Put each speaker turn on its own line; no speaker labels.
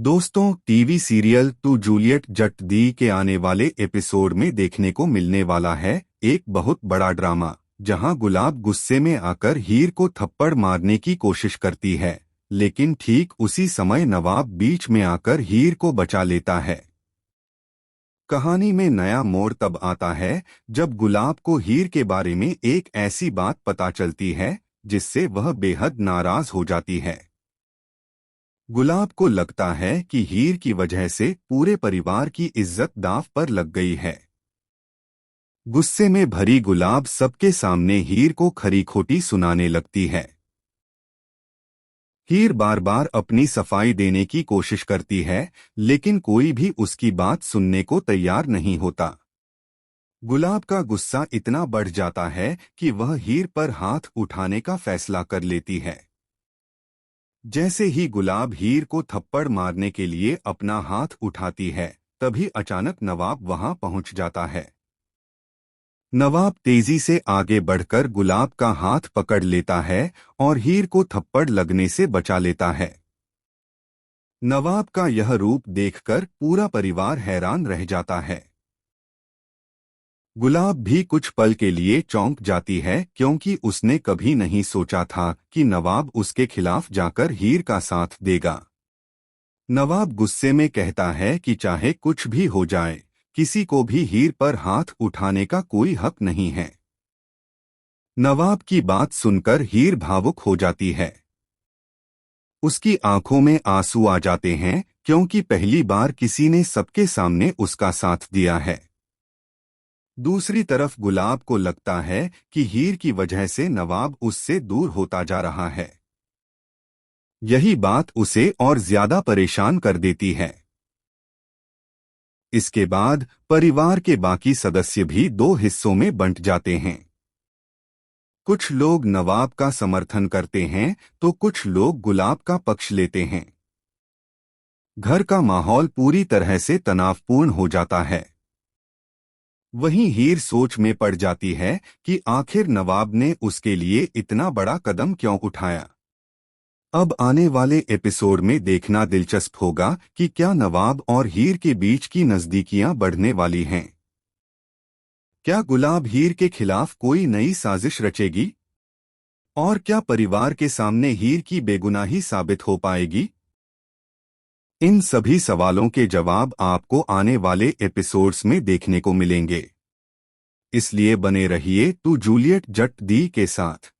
दोस्तों, TV serial to Juliet जट दी के आने वाले एपिसोड में देखने को मिलने वाला है एक बहुत बड़ा ड्रामा, जहां गुलाब गुस्से में आकर हीर को थप्पड़ मारने की कोशिश करती है। लेकिन ठीक उसी समय नवाब बीच में आकर हीर को बचा लेता है। कहानी में नया मोड़ तब आता है जब गुलाब को हीर के बारे में एक ऐसी बात पता चलती है जिससे वह बेहद नाराज हो जाती है। गुलाब को लगता है कि हीर की वजह से पूरे परिवार की इज्जत दांव पर लग गई है। गुस्से में भरी गुलाब सबके सामने हीर को खरी खोटी सुनाने लगती है। हीर बार बार अपनी सफाई देने की कोशिश करती है, लेकिन कोई भी उसकी बात सुनने को तैयार नहीं होता। गुलाब का गुस्सा इतना बढ़ जाता है कि वह हीर पर हाथ उठाने का फैसला कर लेती है। जैसे ही गुलाब हीर को थप्पड़ मारने के लिए अपना हाथ उठाती है, तभी अचानक नवाब वहां पहुंच जाता है। नवाब तेजी से आगे बढ़कर गुलाब का हाथ पकड़ लेता है और हीर को थप्पड़ लगने से बचा लेता है। नवाब का यह रूप देखकर पूरा परिवार हैरान रह जाता है। गुलाब भी कुछ पल के लिए चौंक जाती है, क्योंकि उसने कभी नहीं सोचा था कि नवाब उसके खिलाफ जाकर हीर का साथ देगा। नवाब गुस्से में कहता है कि चाहे कुछ भी हो जाए, किसी को भी हीर पर हाथ उठाने का कोई हक नहीं है। नवाब की बात सुनकर हीर भावुक हो जाती है। उसकी आंखों में आंसू आ जाते हैं, क्योंकि पहली बार किसी ने सबके सामने उसका साथ दिया है। दूसरी तरफ गुलाब को लगता है कि हीर की वजह से नवाब उससे दूर होता जा रहा है। यही बात उसे और ज्यादा परेशान कर देती है। इसके बाद परिवार के बाकी सदस्य भी दो हिस्सों में बंट जाते हैं। कुछ लोग नवाब का समर्थन करते हैं तो कुछ लोग गुलाब का पक्ष लेते हैं। घर का माहौल पूरी तरह से तनावपूर्ण हो जाता है। वहीं हीर सोच में पड़ जाती है कि आखिर नवाब ने उसके लिए इतना बड़ा कदम क्यों उठाया। अब आने एपिसोड में देखना दिलचस्प होगा कि क्या नवाब और हीर के बीच की नजदीकियां बढ़ने वाली हैं। क्या गुलाब हीर के खिलाफ कोई नई साजिश रचेगी? और क्या परिवार के सामने हीर की बेगुनाही साबित हो पाएगी? इन सभी सवालों के जवाब आपको आने वाले एपिसोड्स में देखने को मिलेंगे। इसलिए बने रहिए टू जूलियट जट दी के साथ।